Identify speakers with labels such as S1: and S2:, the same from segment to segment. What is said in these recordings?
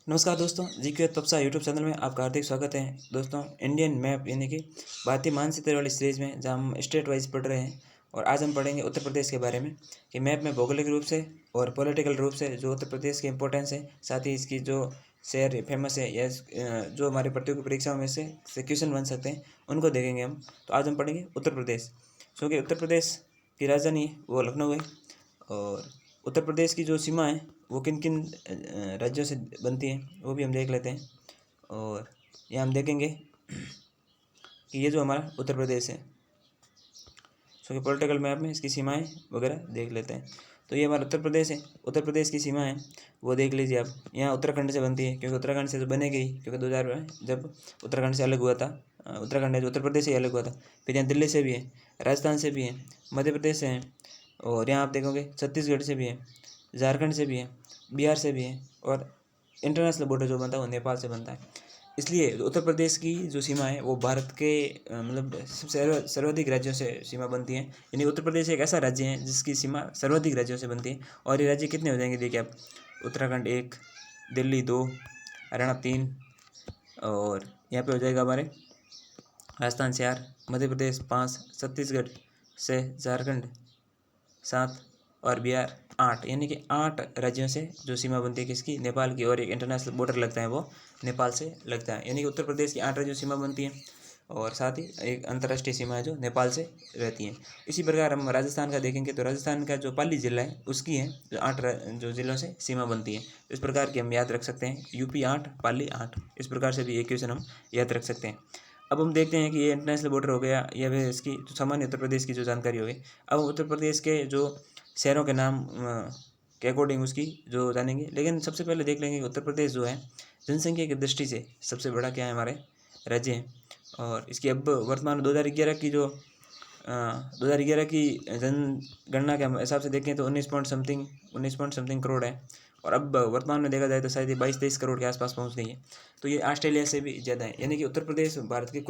S1: नमस्कार दोस्तों, GK तबसा YouTube channel में आपका हार्दिक स्वागत है। दोस्तों, इंडियन मैप यानी कि भारतीय मानचित्र वाली सीरीज में जहाँ हम स्टेट वाइज पढ़ रहे हैं और आज हम पढ़ेंगे उत्तर प्रदेश के बारे में कि मैप में भौगोलिक रूप से और पॉलिटिकल रूप से जो उत्तर प्रदेश की इंपॉर्टेंस है, साथ ही इसकी जो शहर फेमस है या जो हमारे प्रतियोगी परीक्षाओं में से क्वेश्चन बन सकते हैं उनको देखेंगे हम। तो आज हम पढ़ेंगे उत्तर प्रदेश, क्योंकि उत्तर प्रदेश की राजधानी वो लखनऊ है। और उत्तर प्रदेश की जो सीमा है वो किन किन राज्यों से बनती है वो भी हम देख लेते हैं। और यहाँ हम देखेंगे कि ये जो हमारा उत्तर प्रदेश है, सो कि पॉलिटिकल मैप में इसकी सीमाएं वगैरह देख लेते हैं। तो ये हमारा उत्तर प्रदेश है। उत्तर प्रदेश की सीमा है वो देख लीजिए आप। यहाँ उत्तराखंड से बनती है, क्योंकि उत्तराखंड से तो बनेगी ही, क्योंकि 2000 में जब उत्तराखंड से अलग हुआ था, उत्तराखंड है जो उत्तर प्रदेश से अलग हुआ था। फिर यहाँ दिल्ली से भी है, राजस्थान से भी है, मध्य प्रदेश से है, और यहाँ आप देखोगे छत्तीसगढ़ से भी है, झारखंड से भी है, बिहार से भी है, और इंटरनेशनल बॉर्डर जो बनता है वो नेपाल से बनता है। इसलिए उत्तर प्रदेश की जो सीमा है वो भारत के मतलब सर्वाधिक राज्यों से सीमा बनती है। यानी उत्तर प्रदेश एक ऐसा राज्य है जिसकी सीमा सर्वाधिक राज्यों से बनती है। और ये राज्य कितने हो जाएंगे देखिए आप। उत्तराखंड 1, दिल्ली 2, हरियाणा 3, और यहाँ पे हो जाएगा हमारे राजस्थान 4, मध्य प्रदेश 5, छत्तीसगढ़ 6, झारखंड 7 और बिहार 8। यानी कि 8 राज्यों से जो सीमा बनती है किसकी, नेपाल की। और एक इंटरनेशनल बॉर्डर लगता है वो नेपाल से लगता है। यानी कि उत्तर प्रदेश की 8 राज्यों सीमा बनती है, और साथ ही एक अंतर्राष्ट्रीय सीमा है जो नेपाल से रहती है। इसी प्रकार हम राजस्थान का देखेंगे तो राजस्थान का जो पाली जिला है उसकी है जो 8 जो जिलों से सीमा बनती है। इस प्रकार की हम याद रख सकते हैं, यूपी 8, पाली 8। इस प्रकार से भी एक क्वेश्चन हम याद रख सकते हैं। अब हम देखते हैं कि ये इंटरनेशनल बॉर्डर हो गया या फिर इसकी जो सामान्य उत्तर प्रदेश की जो जानकारी हो गई। अब उत्तर प्रदेश के जो शहरों के नाम के अकॉर्डिंग उसकी जो जानेंगे, लेकिन सबसे पहले देख लेंगे कि उत्तर प्रदेश जो है जनसंख्या की दृष्टि से सबसे बड़ा क्या है, हमारे राज्य है। और इसकी अब वर्तमान 2011 की जो 2011 की जनगणना के हिसाब से देखें तो 19 पॉइंट समथिंग करोड़ है। और अब वर्तमान में देखा जाए तो शायद ये 22-23 करोड़ के आसपास पहुंच गई है। तो ये ऑस्ट्रेलिया से भी ज़्यादा है। यानी कि उत्तर प्रदेश भारत के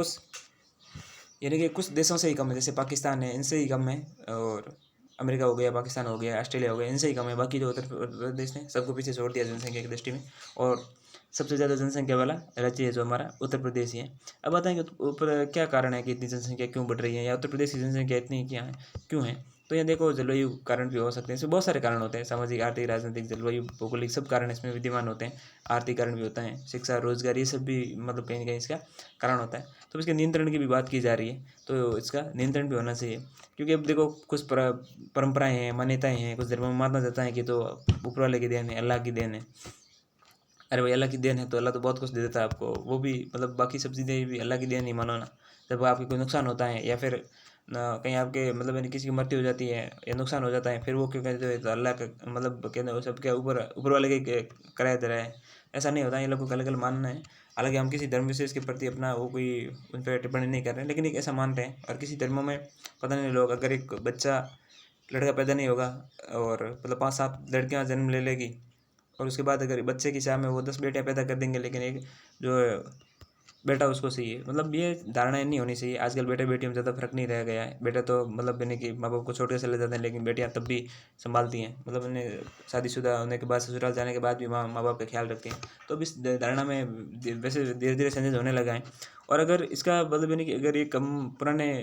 S1: कुछ देशों से ही कम है, जैसे पाकिस्तान है इनसे ही कम है, और अमेरिका हो गया, पाकिस्तान हो गया, ऑस्ट्रेलिया हो गया, इनसे ही कम है। बाकी जो उत्तर प्रदेश ने सबको पीछे छोड़ दिया जनसंख्या की दृष्टि में, और सबसे ज़्यादा जनसंख्या वाला राज्य है जो हमारा उत्तर प्रदेश ही है। अब बताएंगे ऊपर क्या कारण है कि इतनी जनसंख्या क्यों बढ़ रही है, या उत्तर प्रदेश की जनसंख्या इतनी क्या है, क्यों है। तो ये देखो, जलवायु कारण भी हो सकते हैं, इसमें बहुत सारे कारण होते हैं, सामाजिक, आर्थिक, राजनीतिक, जलवायु, भौगोलिक, सब कारण इसमें विद्यमान होते हैं। आर्थिक कारण भी होता है, शिक्षा, रोजगार, ये सब भी मतलब कहीं ना कहीं इसका कारण होता है। तो इसके नियंत्रण की भी बात की जा रही है, तो इसका नियंत्रण भी होना चाहिए। क्योंकि अब देखो, कुछ परंपराएं हैं, मान्यताएं हैं, कुछ धर्मों में माना जाता है कि तो ऊपर वाले की देन है, अल्लाह की देन है। अरे भाई, अल्लाह की देन है तो अल्लाह तो बहुत कुछ दे देता है आपको, वो भी मतलब बाकी सब चीज़ें भी अल्लाह की देन ही मानो ना। जब आपके कोई नुकसान होता है या फिर कहीं आपके मतलब यानी किसी की मृत्यु हो जाती है या नुकसान हो जाता है, फिर वो क्यों कहते हैं तो अल्लाह का मतलब कहते हैं वो सब क्या ऊपर ऊपर वाले के कराया दे रहा है। ऐसा नहीं होता, ये लोगों का अलग अलग मानना है। हालांकि हम किसी धर्म विशेष के प्रति अपना वो कोई उन पर टिप्पणी नहीं कर रहे हैं, लेकिन एक ऐसा मानते हैं। और किसी धर्मों में पता नहीं लोग, अगर एक बच्चा लड़का पैदा नहीं होगा और मतलब 5-7 लड़कियां जन्म ले लेगी, और उसके बाद अगर बच्चे की चाह में वो 10 बेटियां पैदा कर देंगे, लेकिन एक जो बेटा उसको चाहिए, मतलब ये धारणाएं नहीं होनी चाहिए। आजकल बेटे बेटियों में ज़्यादा फर्क नहीं रह गया है। बेटा तो मतलब यानी कि माँ बाप को छोड़ के चले जाते हैं, लेकिन बेटियां तब भी संभालती हैं, मतलब उन्हें शादीशुदा होने के बाद, ससुराल जाने के बाद भी माँ बाप का ख्याल रखती हैं। तो अब इस धारणा में वैसे धीरे धीरे चेंजेस होने लगा है। और अगर इसका मतलब यानी कि अगर ये कम पुराने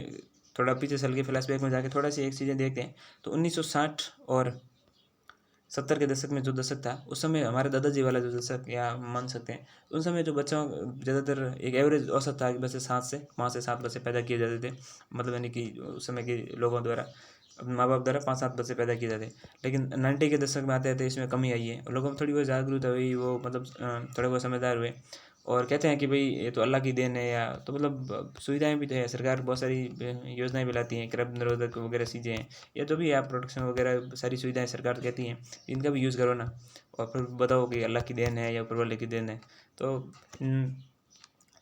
S1: थोड़ा पीछे चल के फ्लैशबैक में जाके थोड़ा सी एक चीज़ें देखते हैं, तो 1960 और 70 के दशक में जो दशक था, उस समय हमारे दादाजी वाला जो दशक या मान सकते हैं, उन समय जो बच्चों ज़्यादातर एक एवरेज औसत था कि बच्चे 5 से 7 बच्चे पैदा किए जाते थे। मतलब यानी कि उस समय के लोगों द्वारा, अपने माँ बाप द्वारा 5-7 बच्चे पैदा किए जाते। लेकिन 90 के दशक में आते आते इसमें कमी आई है, और लोगों में थोड़ी बहुत जागरूकता हुई, वो मतलब थोड़े बहुत समझदार हुए, और कहते हैं कि भाई ये तो अल्लाह की देन है। या तो मतलब सुविधाएं भी तो है, सरकार बहुत सारी योजनाएं भी लाती हैं, करप्ट निरोधक वगैरह चीज़ें हैं, या जो भी आप प्रोटेक्शन वगैरह सारी सुविधाएं सरकार कहती हैं, इनका भी यूज़ करो ना। और फिर बताओ कि अल्लाह की देन है या ऊपर वाले की देन है। तो इन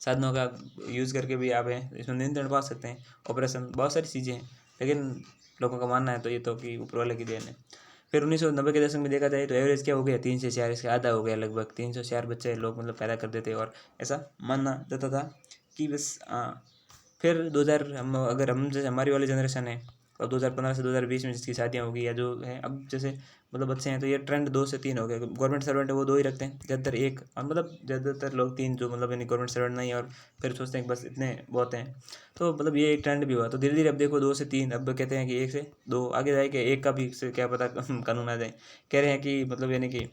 S1: साधनों का यूज़ करके भी आप इसमें नियंत्रण पा सकते हैं। ऑपरेशन, बहुत सारी चीज़ें हैं, लेकिन लोगों का मानना है तो ये तो कि ऊपर वाले की देन है। फिर 1990 के दशक में देखा जाए तो एवरेज क्या हो गया, 3 से 4, इसका आधा हो गया, लगभग 304 बच्चे लोग मतलब पैदा करते थे, और ऐसा मानना जाता था कि बस। फिर 2000 हम अगर हम जैसे हमारी वाली जनरेशन है, और 2015 से 2020 में जिसकी शादियाँ होगी या जो है, अब जैसे मतलब बच्चे हैं तो ये ट्रेंड 2 से 3 हो गया। गवर्नमेंट सर्वेंट है वो 2 ही रखते हैं, ज़्यादातर 1, और मतलब ज़्यादातर लोग 3 जो मतलब यानी गवर्नमेंट सर्वेंट नहीं है, और फिर सोचते हैं कि बस इतने बहुत हैं। तो मतलब ये एक ट्रेंड भी हुआ, तो धीरे धीरे अब देखो 2 से 3, अब कहते हैं कि 1 से 2, आगे जाके 1 का भी से क्या पता कानून आ जाए। कह रहे हैं कि मतलब यानी कि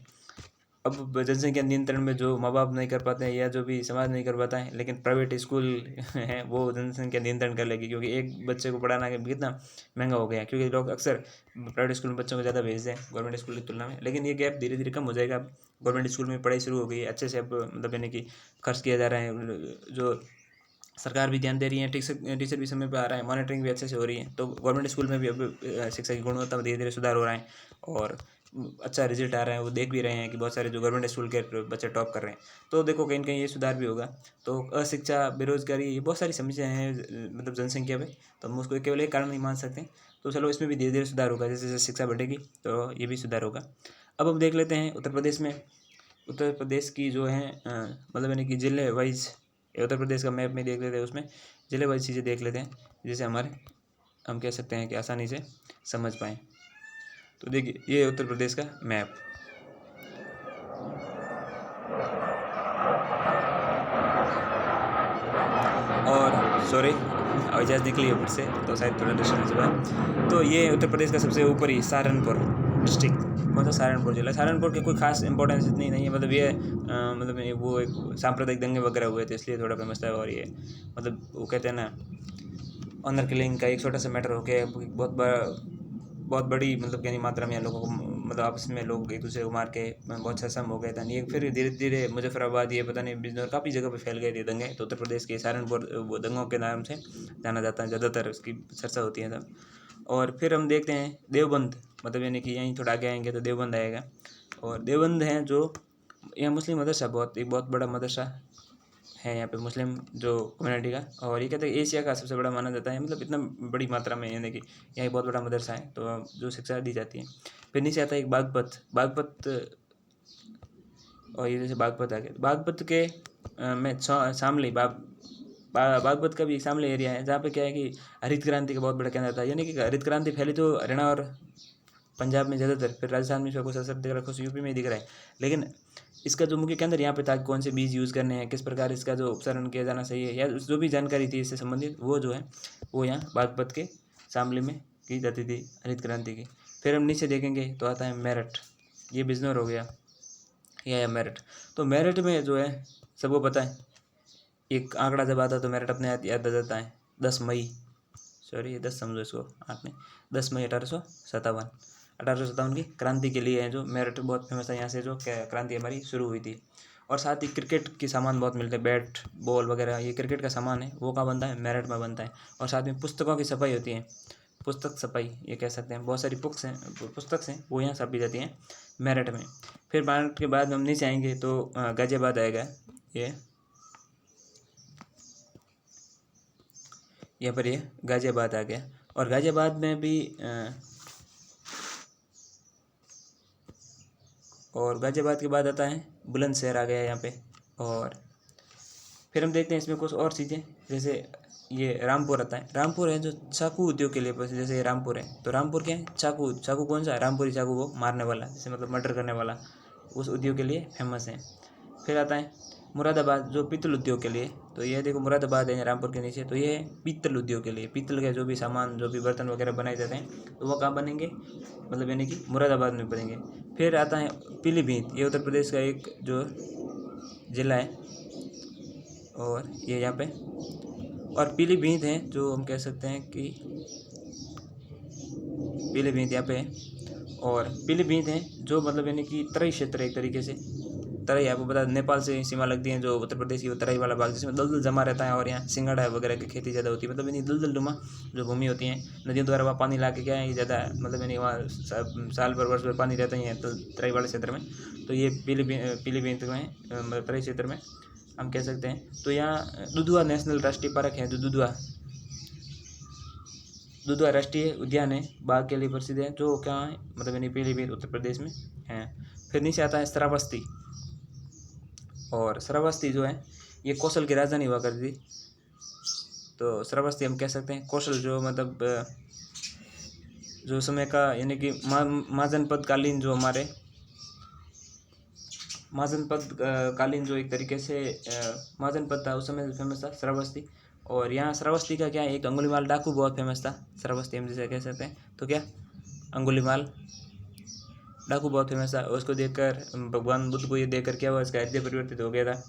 S1: अब जनसंख्या नियंत्रण में जो माँ बाप नहीं कर पाते हैं या जो भी समाज नहीं कर पाता है, लेकिन प्राइवेट स्कूल हैं वो जनसंख्या नियंत्रण कर लेगी, क्योंकि एक बच्चे को पढ़ाना कितना महंगा हो गया है, क्योंकि लोग अक्सर प्राइवेट स्कूल में बच्चों को ज़्यादा भेजते हैं गवर्नमेंट स्कूल की तुलना में। लेकिन ये गैप धीरे धीरे कम हो जाएगा। अब गवर्नमेंट स्कूल में पढ़ाई शुरू हो गई है, अच्छे से अब मतलब यानी कि खर्च किया जा रहा है, जो सरकार भी ध्यान दे रही है, टीचर भी समय पर आ रहा है, मॉनिटरिंग भी अच्छे से हो रही है। तो गवर्नमेंट स्कूल में भी अब शिक्षा की गुणवत्ता में धीरे धीरे सुधार हो रहा है, और अच्छा रिजल्ट आ रहा है। वो देख भी रहे हैं कि बहुत सारे जो गवर्नमेंट स्कूल के बच्चे टॉप कर रहे हैं। तो देखो कहीं ना कहीं ये सुधार भी होगा। तो अशिक्षा, बेरोजगारी, ये बहुत सारी समस्याएं हैं मतलब जनसंख्या पे, तो हम उसको केवल एक कारण नहीं मान सकते। तो चलो इसमें भी धीरे धीरे सुधार होगा, जैसे जैसे शिक्षा बढ़ेगी तो ये भी सुधार होगा। अब हम देख लेते हैं उत्तर प्रदेश में। उत्तर प्रदेश की जो है मतलब यानी कि जिले वाइज, उत्तर प्रदेश का मैप में देख लेते हैं, उसमें जिले वाइज चीज़ें देख लेते हैं, जैसे हमारे हम कह सकते हैं कि आसानी से समझ पाएँ। तो देखिए ये उत्तर प्रदेश का मैप, और सॉरी आवाज़ निकली है ऊपर से तो शायद थोड़ा डिस्टर्बेंस हुआ। तो ये उत्तर प्रदेश का सबसे ऊपरी सहारनपुर डिस्ट्रिक्ट, कौन सा सहारनपुर जिला। सहारनपुर की कोई खास इंपॉर्टेंस इतनी नहीं है, मतलब ये मतलब ये वो एक सांप्रदायिक दंगे वगैरह हुए थे इसलिए थोड़ा फेमस था। और ये मतलब वो कहते हैं ना, ऑनर किलिंग का एक छोटा सा मैटर हो गया, बहुत बड़ी मतलब कहीं मात्रा में यहाँ लोगों को मतलब आपस में लोग एक दूसरे को मार के बहुत सम हो गए था। ये फिर धीरे धीरे मुजफ्फराबाद, ये पता नहीं बिजनौर, काफ़ी जगह पे फैल गए थे दंगे। तो उत्तर प्रदेश के सहारनपुर वो दंगों के नाम से जाना जाता है, ज़्यादातर उसकी चर्चा होती है सब। और फिर हम देखते हैं देवबंद, मतलब यानी कि यहीं थोड़ा आगे आएंगे तो देवबंद आएगा। और देवबंद हैं जो यहाँ मुस्लिम मदरसा, एक बहुत बड़ा मदरसा है यहाँ पे मुस्लिम जो कम्युनिटी का। और ये कहते हैं एशिया का सबसे बड़ा माना जाता है, मतलब इतना बड़ी मात्रा में, यानी कि यहाँ एक बहुत बड़ा मदरसा है तो जो शिक्षा दी जाती है। फिर नीचे आता है एक बागपत, और ये जैसे बागपत आ गया, बागपत के में शामली बागपत का भी एक शामली एरिया है, जहाँ पे क्या है कि हरित क्रांति का बहुत बड़ा केंद्र था। यानी कि हरित क्रांति फैली तो हरियाणा और पंजाब में ज़्यादातर, फिर राजस्थान में इसका कुछ असर दिख रहा है, कुछ यूपी में दिख रहा है। लेकिन इसका जो मुख्य केंद्र यहाँ पे था, कौन से बीज यूज़ करने हैं, किस प्रकार इसका जो उपचारण किया जाना चाहिए, या जो भी जानकारी थी इससे संबंधित, वो जो है वो यहाँ बागपत के शामली में की जाती थी हरित क्रांति की। फिर हम नीचे देखेंगे तो आता है मेरठ, ये बिजनौर हो गया या मेरठ। तो मेरठ में जो है सबको पता है, एक आंकड़ा जब आता है तो मेरठ अपने याद आ जाता है 10 मई, सॉरी 10 समझो इसको, 8 नहीं, 10 मई 1857 की क्रांति के लिए है जो मेरठ बहुत फेमस है। यहाँ से जो क्रांति हमारी शुरू हुई थी। और साथ ही क्रिकेट के सामान बहुत मिलते हैं, बैट बॉल वगैरह, ये क्रिकेट का सामान है, वो कहाँ बनता है, मेरठ में बनता है। और साथ में पुस्तकों की सफाई होती है, पुस्तक सफाई ये कह सकते हैं, बहुत सारी पुस्तक हैं वो यहाँ छापी जाती हैं मेरठ में। फिर मेरठ के बाद हम नीचे आएंगे तो गाज़ियाबाद आएगा, ये यहाँ पर ये गाज़ियाबाद आ गया। और गाज़ियाबाद में भी और गाज़ियाबाद के बाद आता है बुलंदशहर आ गया यहाँ पे। और फिर हम देखते हैं इसमें कुछ और चीज़ें, जैसे ये रामपुर आता है। रामपुर है जो चाकू उद्योग के लिए प्रसिद्ध, जैसे ये रामपुर है तो रामपुर क्या है, चाकू कौन सा, रामपुरी चाकू, वो मारने वाला, जैसे मतलब मर्डर करने वाला, उस उद्योग के लिए फेमस है। फिर आता है मुरादाबाद जो पीतल उद्योग के लिए। तो ये देखो मुरादाबाद है रामपुर के नीचे, तो ये है पीतल उद्योग के लिए, पीतल के जो भी सामान, जो भी बर्तन वगैरह बनाए जाते हैं तो वो कहाँ बनेंगे, मतलब यानी कि मुरादाबाद में बनेंगे। फिर आता है पीलीभीत, ये उत्तर प्रदेश का एक जो ज़िला है, और ये यहाँ पे। और पीलीभीत है जो हम कह सकते हैं कि पीलीभीत यहाँ पे है। और पीलीभीत है जो मतलब यानी कि तराई क्षेत्र है एक तरीके से। तराई आपको पता है नेपाल से सीमा लगती है, जो उत्तर प्रदेश की वो तराई वाला भाग जिसमें दलदल जमा रहता है, और यहाँ सिंगाड़ा वगैरह की खेती ज़्यादा होती है, मतलब यानी दलदलनुमा जो भूमि होती है, नदियों द्वारा वहाँ पानी ला के क्या है ये ज़्यादा, मतलब यानी वहाँ साल भर वर्ष भर पानी रहता ही है तो तराई वाले क्षेत्र में। तो ये पीलीभीत में मतलब तराई क्षेत्र में हम कह सकते हैं। तो यहाँ दुधवा नेशनल राष्ट्रीय पार्क है, जो दुधवा राष्ट्रीय उद्यान है, बाघ के लिए प्रसिद्ध है, जो क्या है मतलब यानी पीलीभीत उत्तर प्रदेश में है। फिर नीचे आता है श्रावस्ती, और श्रावस्ती जो है ये कौशल की राजधानी हुआ करती थी। तो श्रावस्ती हम कह सकते हैं कौशल जो मतलब जो समय का यानी कि महाजनपद कालीन जो हमारे महाजनपद कालीन जो एक तरीके से महाजनपद था उस समय फेमस था श्रावस्ती। और यहाँ श्रावस्ती का क्या है, एक अंगुलीमाल डाकू बहुत फेमस था श्रावस्ती हम जिसे कह सकते हैं। तो क्या अंगुलीमाल डाकू बहुत फेमस था। उसको देखकर भगवान बुद्ध को ये देखकर क्या हुआ, इसका हृदय परिवर्तित हो गया था।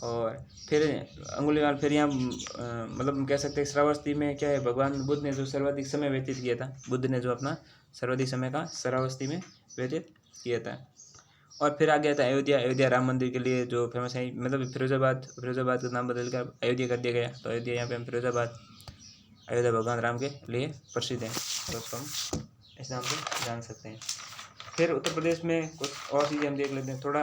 S1: और फिर अंगुलीमाल फिर यहाँ मतलब हम कह सकते हैं श्रावस्ती में क्या है, भगवान बुद्ध ने जो सर्वाधिक समय व्यतीत किया था, बुद्ध ने जो अपना सर्वाधिक समय का श्रावस्ती में व्यतीत किया था। और फिर आ गया था अयोध्या। अयोध्या राम मंदिर के लिए जो फेमस है, मतलब फिरोजाबाद का नाम बदलकर अयोध्या कर दिया गया। तो अयोध्या यहाँ पे हम फिरोजाबाद, अयोध्या भगवान राम के लिए प्रसिद्ध है, तो उसको हम इस नाम से जान सकते हैं। फिर उत्तर प्रदेश में कुछ और चीज़ें हम देख लेते हैं थोड़ा।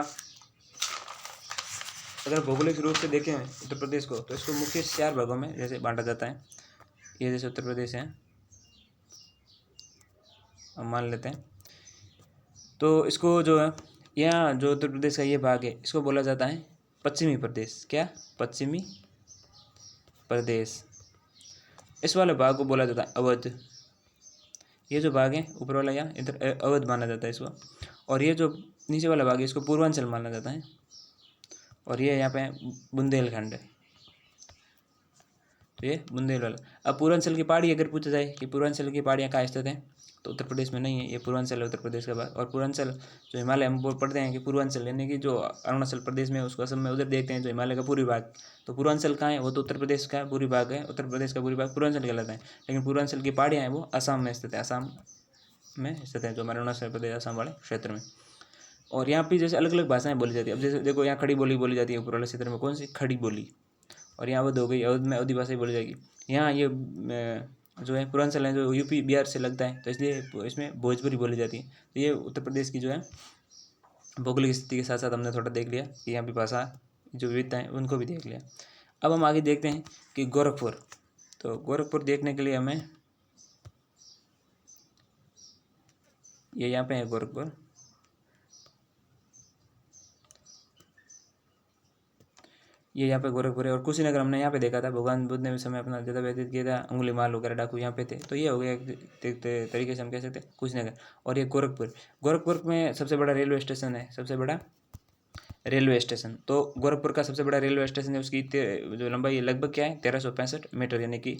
S1: अगर भौगोलिक रूप से देखें उत्तर प्रदेश को, तो इसको मुख्य 4 भागों में जैसे बांटा जाता है। ये जैसे उत्तर प्रदेश है, हम मान लेते हैं। तो इसको जो है, यहाँ जो उत्तर प्रदेश का ये भाग है, इसको बोला जाता है पश्चिमी प्रदेश। क्या? पश्चिमी प्रदेश। इस वाले भाग को बोला जाता है अवध। ये जो भाग है ऊपर वाला, यहाँ इधर अवध माना जाता है इसको। और ये जो नीचे वाला भाग है, इसको पूर्वांचल माना जाता है। और ये यहाँ पे बुंदेलखंड है, तो ये बुंदेल वाला। अब पूर्वांचल की पहाड़ी अगर पूछा जाए कि पूर्वांचल की पहाड़ियाँ कहाँ स्थित हैं, तो उत्तर प्रदेश में नहीं है, ये पूर्वांचल है उत्तर प्रदेश का भाग। और पूर्वांचल जो हिमालय हम पढ़ते हैं कि पूर्वांचल यानी कि जो अरुणाचल प्रदेश में उसको असम में उधर देखते हैं जो हिमालय का पूरी भाग, तो पूर्वांचल कहाँ है, वो तो उत्तर प्रदेश का पूरी भाग है। उत्तर प्रदेश का पूरी भाग पूर्वांचल कहलाता है। लेकिन पूर्वांचल की पहाड़ियाँ हैं वो असम में स्थित है, असम में स्थित है, जो हमारे अरुणाचल प्रदेश असम वाले क्षेत्र में। और यहाँ पे जैसे अलग अलग भाषाएं बोली जाती है। अब जैसे देखो, यहाँ खड़ी बोली बोली जाती है ऊपर वाले क्षेत्र में, कौन सी? खड़ी बोली। और यहाँ अवध हो गई, अवध में अवधी भाषा बोली जाएगी। यहाँ ये जो है पूर्वांचल है जो यूपी बिहार से लगता है, तो इसलिए इसमें भोजपुरी बोली जाती है। तो ये उत्तर प्रदेश की जो है भौगोलिक स्थिति के साथ साथ हमने थोड़ा देख लिया कि यहाँ की भाषा जो विविधता है उनको भी देख लिया। अब हम आगे देखते हैं कि गोरखपुर। तो गोरखपुर देखने के लिए हमें, ये यहाँ पे है गोरखपुर। ये यहाँ पे गोरखपुर है। और कुशीनगर हमने यहाँ पे देखा था, भगवान बुद्ध ने भी समय अपना ज़्यादा व्यतीत किया था, अंगुलीमाल वगैरह डाकू यहाँ पे थे। तो ये हो गया एक तरीके से हम कह सकते हैं कुशीनगर। और ये गोरखपुर, गोरखपुर में सबसे बड़ा रेलवे स्टेशन है, सबसे बड़ा रेलवे स्टेशन। तो गोरखपुर का सबसे बड़ा रेलवे स्टेशन है, उसकी जो लंबाई है लगभग क्या है 1365 मीटर, यानी कि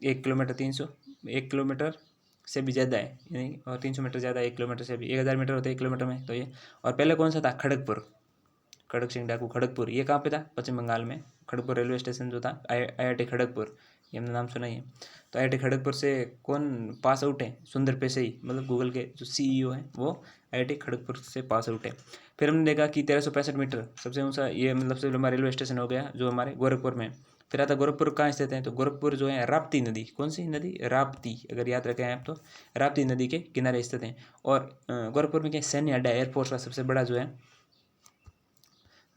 S1: 1 किलोमीटर 300, 1 किलोमीटर से भी ज़्यादा है, यानी और 300 मीटर ज़्यादा, 1 किलोमीटर से भी 1000 मीटर होते हैं 1 किलोमीटर में। तो ये, और पहले कौन सा था? खड़गपुर, खड़ग सिंह डाकू खड़गपुर। ये कहाँ पे था? पश्चिम बंगाल में। खड़गपुर रेलवे स्टेशन जो था, IIT खड़गपुर, ये हमने नाम सुना ही है। तो IIT खड़गपुर से कौन पास आउट है? सुंदर पिचई, मतलब गूगल के जो CEO हैं वो IIT खड़गपुर से पास आउट है। फिर हमने देखा कि 1365 मीटर सबसे ऊँचा, ये मतलब सबसे लंबा रेलवे स्टेशन हो गया जो हमारे गोरखपुर में। फिर आता गोरखपुर कहाँ स्थित है? तो गोरखपुर जो है राप्ती नदी, कौन सी नदी? राप्ती, अगर याद रखें आप तो राप्ती नदी के किनारे स्थित हैं। और गोरखपुर में क्या सैन्य अड्डा, एयरफोर्स का सबसे बड़ा जो है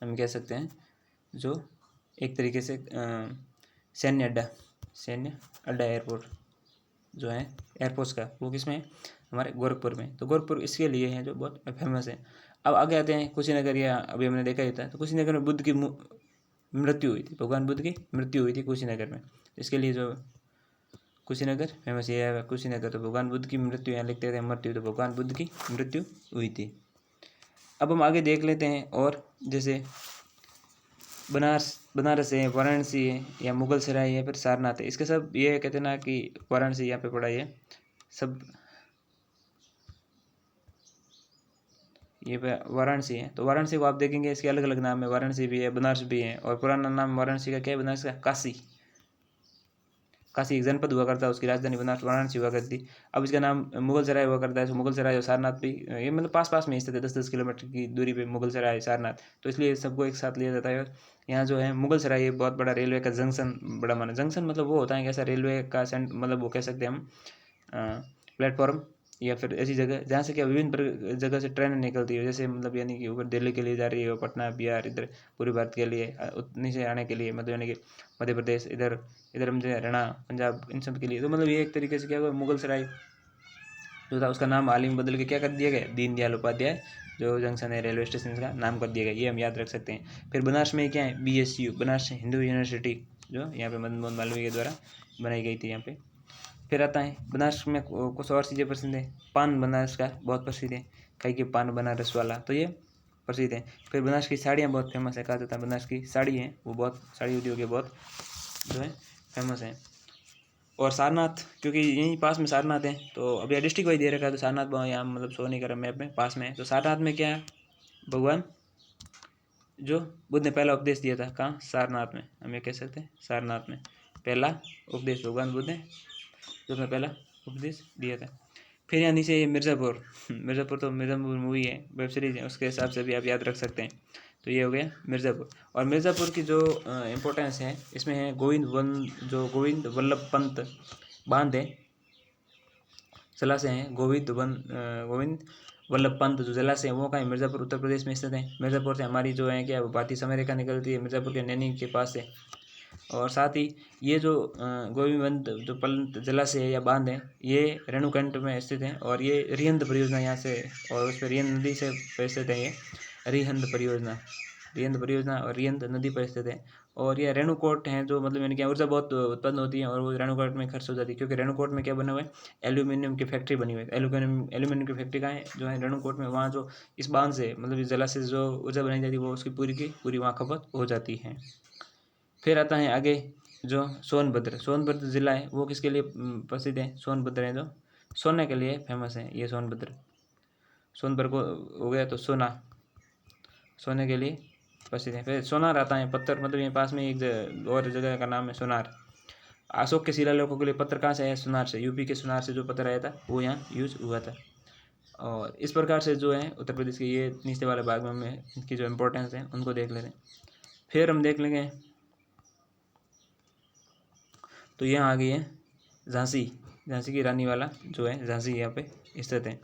S1: हम कह सकते हैं, जो एक तरीके से सैन्य अड्डा एयरपोर्ट जो है एयरफोर्स का, वो किसमें है? हमारे गोरखपुर में। तो गोरखपुर इसके लिए है जो बहुत फेमस है। अब आगे आते हैं कुशीनगर, या अभी हमने देखा ही था। तो कुशीनगर में बुद्ध की मृत्यु हुई थी, भगवान बुद्ध की मृत्यु हुई थी कुशीनगर में। इसके लिए जो कुशीनगर फेमस ये है कुशीनगर। तो भगवान बुद्ध की मृत्यु, यहाँ लिखते थे मृत्यु, तो भगवान बुद्ध की मृत्यु हुई थी। अब हम आगे देख लेते हैं, और जैसे बनारस है, वाराणसी है, या मुगल सराय है, फिर सारनाथ है। इसके सब ये कहते हैं ना कि वाराणसी यहाँ पे पड़ा है, सब ये पे वाराणसी है। तो वाराणसी को आप देखेंगे इसके अलग अलग नाम है, वाराणसी भी है, बनारस भी है। और पुराना नाम वाराणसी का क्या है? बनारस का काशी। काशी एक जनपद हुआ करता है, उसकी राजधानी बनारस वाराणसी हुआ करती। अब इसका नाम मुगल सराय हुआ करता है। तो मुगल सराय और सारनाथ भी ये मतलब पास पास में स्थित है, 10-10 किलोमीटर की दूरी पे मुगल सराय सारनाथ। तो इसलिए सबको एक साथ लिया जाता है। और यहाँ जो है मुगल सराय ये बहुत बड़ा रेलवे का जंक्शन, बड़ा माना जंक्शन, मतलब वो होता है कैसा रेलवे का मतलब वो कह सकते हैं हम प्लेटफॉर्म, या फिर ऐसी जगह जहाँ से क्या विभिन्न जगह से ट्रेन निकलती है। जैसे मतलब यानी कि ऊपर दिल्ली के लिए जा रही है, पटना, बिहार, इधर पूरे भारत के लिए, नीचे आने के लिए मतलब यानी कि मध्य प्रदेश, इधर इधर मुझे हरियाणा, पंजाब, इन सब के लिए। तो मतलब ये एक तरीके से क्या हुआ, मुगल सराय जो था उसका नाम हाल ही में बदल के क्या कर दिया गया? दीनदयाल उपाध्याय जो जंक्शन है रेलवे स्टेशन का नाम कर दिया गया। ये हम याद रख सकते हैं। फिर बनारस में क्या है? BSU, बनारस हिंदू यूनिवर्सिटी, जो यहाँ पे मदन मोहन मालवीय के द्वारा बनाई गई थी यहाँ पे। फिर आता है बनारस में कुछ और चीज़ें प्रसिद्ध है। पान बनारस का बहुत प्रसिद्ध है, कहीं के पान बनारस वाला, तो ये प्रसिद्ध है। फिर बनारस की साड़ियाँ बहुत फेमस है, कहा जाता है बनारस की साड़ी है वो बहुत, साड़ी उद्योग है बहुत जो है फेमस है। और सारनाथ, क्योंकि यहीं पास में सारनाथ है, तो अभी डिस्ट्रिक्ट वाइज दे रखा है, तो सारनाथ यहाँ मतलब शो नहीं कर रहा मैप में, पास में है। तो सारनाथ में क्या है, भगवान जो बुद्ध ने पहला उपदेश दिया था, कहाँ, सारनाथ में, हम ये कह सकते हैं सारनाथ में पहला उपदेश भगवान बुद्ध ने जो अपना पहला उपदेश दिया था। फिर यहाँ नीचे ये मिर्ज़ापुर मिर्ज़ापुर तो मिर्ज़ापुर मूवी है, वेब सीरीज़ है, उसके हिसाब से भी आप याद रख सकते हैं। तो ये हो गया मिर्ज़ापुर। और मिर्ज़ापुर की जो इम्पोर्टेंस है इसमें है गोविंद वल्लभ पंत बांध है, जलाशय हैं, गोविंद वल्लभ पंत जो जलाशय है वो कहाँ है, मिर्ज़ापुर उत्तर प्रदेश में स्थित है। मिर्ज़ापुर से हमारी जो है क्या भारतीय समय रेखा निकलती है, मिर्ज़ापुर के नैनी के पास है। और साथ ही ये जो गोविंद जो पंत जलाशय है या बांध है, ये रेणुकंठ में स्थित है। और ये रिहंद परियोजना यहाँ से, और उस पर रिहंद नदी से स्थित है, ये रिहंद परियोजना और रिहंद नदी पर स्थित है। और ये रेणुकूट हैं जो मतलब यानी कि ऊर्जा बहुत उत्पन्न होती है और वो रेणुकूट में खर्च हो जाती है, क्योंकि रेणुकूट में क्या बना हुआ है, एल्यूमिनियम की फैक्ट्री बनी हुई है। एल्यूमिनियम की फैक्ट्री कहाँ है, जो है रेणुकूट में। वहाँ जो इस बांध से मतलब इस जलाशय से जो ऊर्जा बनाई जाती है वो उसकी पूरी की पूरी वहाँ खपत हो जाती है। फिर आता है आगे जो सोनभद्र जिला है वो किसके लिए प्रसिद्ध है, सोनभद्र है जो सोने के लिए फेमस है। ये सोनभद्र को हो गया तो सोने के लिए प्रसिद्ध है। फिर सोनार आता है, पत्थर, मतलब ये पास में एक और जगह का नाम है सोनार। अशोक के शिलालेखों के लिए पत्थर कहाँ से आया, सोनार से, यूपी के सोनार से जो पत्थर आया था वो यहाँ यूज हुआ था। और इस प्रकार से जो है उत्तर प्रदेश के ये नीचे वाले भाग में हमें इनकी जो इम्पोर्टेंस है उनको देख लेते हैं। फिर हम देख लेंगे, तो यहाँ आ गई है झांसी की रानी वाला जो है झांसी यहाँ पे स्थित है।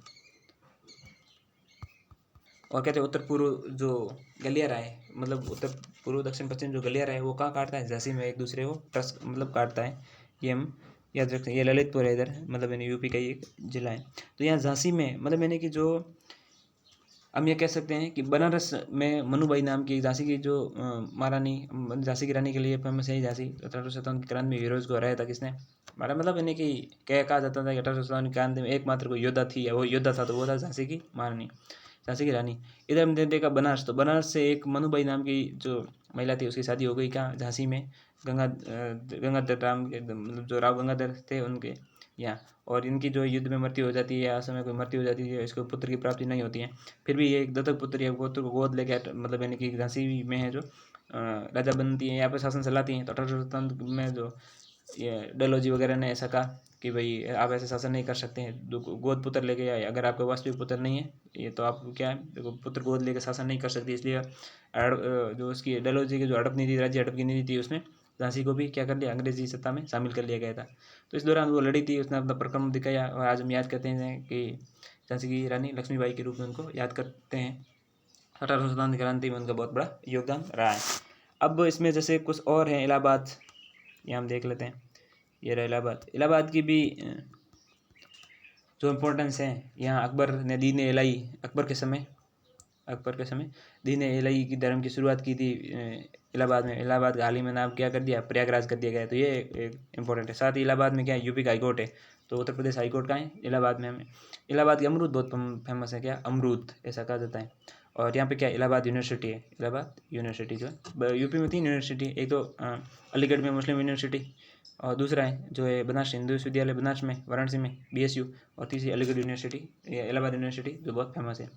S1: और कहते हैं उत्तर पूर्व जो गलियारा है, मतलब उत्तर पूर्व दक्षिण पश्चिम जो गलियारा है वो कहाँ काटता है, झांसी में एक दूसरे को टच मतलब काटता है। ये हम याद रखते हैं। ये ललितपुर है इधर, मतलब यानी यूपी का ही एक जिला है। तो यहाँ झांसी में मतलब यानी कि जो हम ये कह सकते हैं कि बनारस में मनुबाई नाम की झांसी की जो महारानी, झांसी की रानी के लिए फेमस है। झांसी 1857 की क्रांति में हीरोज को हराया था किसने, हमारा मतलब यानी कि कहा जाता था कि 1857 की क्रांति में एकमात्र कोई योद्धा थी, या वो योद्धा था तो वो था झांसी की महारानी, झांसी की रानी। इधर हमने देखा बनारस, तो बनारस से एक मनुबाई नाम की जो महिला थी उसकी शादी हो गई कहाँ, झांसी में, गंगाधर राम के मतलब जो राव गंगाधर थे उनके यहाँ। और इनकी जो युद्ध में मृत्यु हो जाती है या समय कोई मृत्यु हो जाती है, इसको पुत्र की प्राप्ति नहीं होती है। फिर भी ये एक दत्तक पुत्र या पुत्र को गोद लेके मतलब यानी कि झांसी में है जो राजा बनती है, यहाँ पर शासन चलाती हैं। तो 1857 में जो ये डलहौजी वगैरह ने ऐसा कहा कि भाई आप ऐसे शासन नहीं कर सकते हैं, गोद पुत्र लेके आए, अगर आपका वास्तविक पुत्र नहीं है ये तो आप क्या है, देखो पुत्र गोद लेके शासन नहीं कर सकते। इसलिए जो उसकी डलहौजी की जो हड़प नीति, राज्य हड़प की नीति थी, उसमें झांसी को भी क्या कर लिया, अंग्रेजी सत्ता में शामिल कर लिया गया था। तो इस दौरान वो लड़ी थी, उसने अपना पराक्रम दिखाया, और आज हम याद करते हैं कि झांसी की रानी लक्ष्मीबाई के रूप में उनको याद करते हैं। 1857 क्रांति में उनका बहुत बड़ा योगदान रहा है। अब इसमें जैसे कुछ और हैं, इलाहाबाद, ये हम देख लेते हैं। ये रहा इलाहाबाद की भी जो इम्पोर्टेंस है, यहाँ अकबर ने दीन इलाही, अकबर के समय दीन इलाही की धर्म की शुरुआत की थी इलाहाबाद में। इलाहाबाद का हाल ही में नाम क्या कर दिया, प्रयागराज कर दिया गया। तो ये एक इम्पोर्टेंट है। साथ ही इलाहाबाद में क्या है, यूपी का हाईकोर्ट है। तो उत्तर प्रदेश हाईकोर्ट कहाँ है, इलाहाबाद में। हमें इलाहाबाद के अमरूद बहुत फेमस है, क्या अमरूद ऐसा कहा जाता है। और यहाँ पे क्या इलाहाबाद यूनिवर्सिटी है, इलाहाबाद यूनिवर्सिटी जो है यूपी में 3 यूनिवर्सिटी, एक तो अलीगढ़ में मुस्लिम यूनिवर्सिटी, और दूसरा है जो है बनारस हिंदू विश्वविद्यालय बनारस में, वाराणसी में BSU, और तीसरी अलीगढ़ यूनिवर्सिटी, इलाहाबाद यूनिवर्सिटी जो बहुत फेमस है।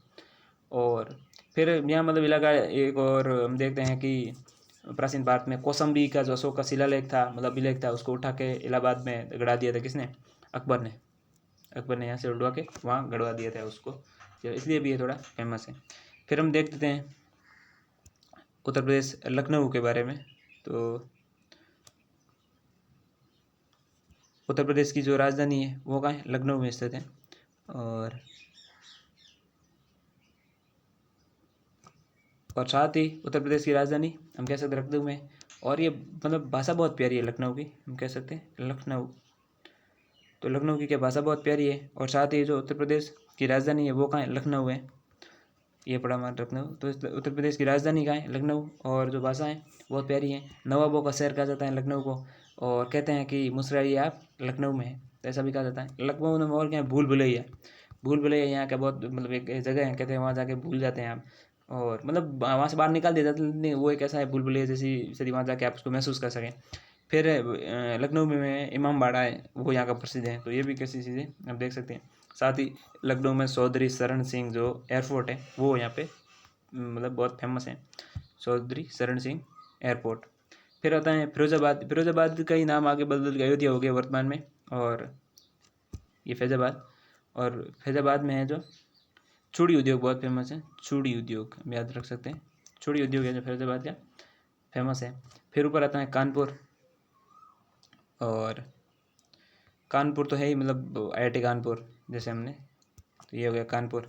S1: और फिर यहाँ मतलब इलाका एक और हम देखते हैं कि प्राचीन भारत में कौसम्बी का जो अशोक का शिलालेख था, मतलब अभिलेख था, उसको उठा के इलाहाबाद में गड़ा दिया था किसने, अकबर ने यहाँ से उठवा के वहाँ गड़वा दिया था उसको, इसलिए भी ये थोड़ा फेमस है। फिर हम देख लेते हैं उत्तर प्रदेश लखनऊ के बारे में। तो उत्तर प्रदेश की जो राजधानी है वो कहाँ है, लखनऊ में स्थित है। और साथ ही उत्तर प्रदेश की राजधानी हम कह सकते हैं लखनऊ में। और ये मतलब भाषा बहुत प्यारी है लखनऊ की, हम कह सकते हैं लखनऊ, तो लखनऊ की क्या भाषा बहुत प्यारी है। और साथ ही जो उत्तर प्रदेश की राजधानी है वो कहाँ है, लखनऊ है। ये पड़ा हमारा लखनऊ, तो उत्तर प्रदेश की राजधानी कहाँ है, लखनऊ। और जो भाषा है बहुत प्यारी है। नवाबों का शहर कहा जाता है लखनऊ को, और कहते हैं कि मुस्कुराइए आप लखनऊ में है। तो ऐसा भी कहा जाता है। लखनऊ में और क्या है, भूल भुलैया। भूल भुलैया यहाँ का बहुत मतलब एक जगह है, कहते हैं वहाँ जाके भूल जाते हैं आप, और मतलब वहाँ से बाहर निकाल दिया जाता है, लेकिन वो एक ऐसा है भूल भुलैया जैसी स्थिति, वहाँ जाके आप उसको महसूस कर सकें। फिर लखनऊ में इमाम बाड़ा है, वो यहाँ का प्रसिद्ध है, तो ये भी कैसी चीज़ें आप देख सकते हैं। साथ ही लखनऊ में चौधरी शरण सिंह जो एयरपोर्ट है वो यहाँ पे मतलब बहुत फेमस है, चौधरी शरण सिंह एयरपोर्ट। फिर आता है फिरोजाबाद। फिरोजाबाद का ही नाम आगे बदल के अयोध्या हो गया वर्तमान में, और ये फैज़ाबाद। और फैज़ाबाद में है जो चूड़ी उद्योग बहुत फेमस है, चूड़ी उद्योग हम याद रख सकते हैं, चूड़ी उद्योग है जो फैज़ाबाद का फेमस है। फिर ऊपर आता है कानपुर, और कानपुर तो है ही मतलब IIT कानपुर जैसे हमने, तो ये हो गया कानपुर।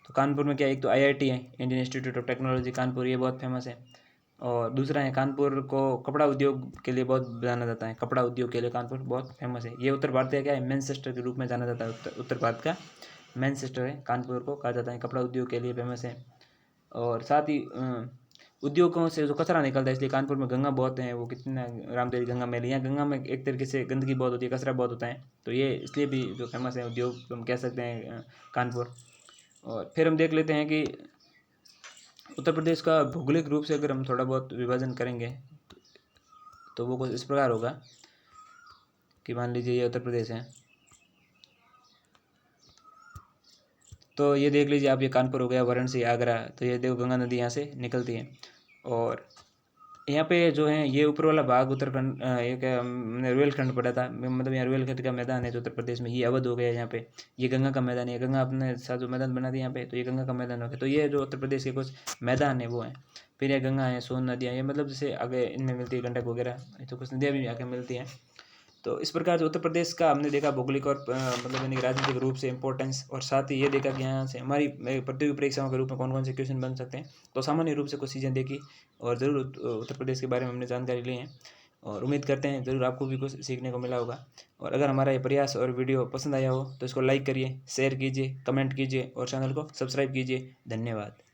S1: तो कानपुर में क्या, एक तो IIT है, Indian institute of technology Kanpur, ये बहुत फेमस है। और दूसरा है कानपुर को कपड़ा उद्योग के लिए बहुत जाना जाता है, कपड़ा उद्योग के लिए कानपुर बहुत फेमस है। ये उत्तर भारत का क्या है, मैनचेस्टर के रूप में जाना जाता है, उत्तर भारत का मैनचेस्टर है कानपुर को कहा जाता है, कपड़ा उद्योग के लिए फेमस है। और साथ ही उद्योगों से जो कचरा निकलता है, इसलिए कानपुर में गंगा बहुत है, वो कितना रामदेवरी गंगा मैली, यहाँ गंगा में एक तरीके से गंदगी बहुत होती है, कचरा बहुत होता है, तो ये इसलिए भी जो फेमस है उद्योग हम कह सकते हैं कानपुर। और फिर हम देख लेते हैं कि उत्तर प्रदेश का भौगोलिक रूप से अगर हम थोड़ा बहुत विभाजन करेंगे तो वो कुछ इस प्रकार होगा कि मान लीजिए ये उत्तर प्रदेश है, तो ये देख लीजिए आप, ये कानपुर हो गया, वाराणसी, आगरा, तो ये देखो गंगा नदी यहाँ से निकलती है। और यहाँ पे जो है ये ऊपर वाला भाग उत्तराखंड, ये क्या हमने रुहेलखंड पढ़ा था, मतलब यहाँ रुहेलखंड का मैदान है जो उत्तर प्रदेश में, ये अवध हो गया यहाँ पे, ये गंगा का मैदान है, गंगा अपने साथ जो मैदान बना दिया यहाँ पे, तो ये गंगा का मैदान हो गया। तो ये जो उत्तर प्रदेश के कुछ मैदान है वो है। फिर ये गंगा है, सोन नदियाँ, ये मतलब जैसे आगे इनमें मिलती है, गंडक वगैरह, तो कुछ नदियाँ भी आगे मिलती हैं। तो इस प्रकार जो उत्तर प्रदेश का हमने देखा भौगोलिक और मतलब यानी कि राजनीतिक रूप से इंपॉर्टेंस, और साथ ही ये देखा कि यहाँ से हमारी प्रतियोगी परीक्षाओं के रूप में कौन कौन से क्वेश्चन बन सकते हैं। तो सामान्य रूप से कुछ चीज़ें देखी, और ज़रूर उत्तर प्रदेश के बारे में हमने जानकारी ली है, और उम्मीद करते हैं ज़रूर आपको भी कुछ सीखने को मिला होगा। और अगर हमारा ये प्रयास और वीडियो पसंद आया हो तो इसको लाइक करिए, शेयर कीजिए, कमेंट कीजिए और चैनल को सब्सक्राइब कीजिए। धन्यवाद।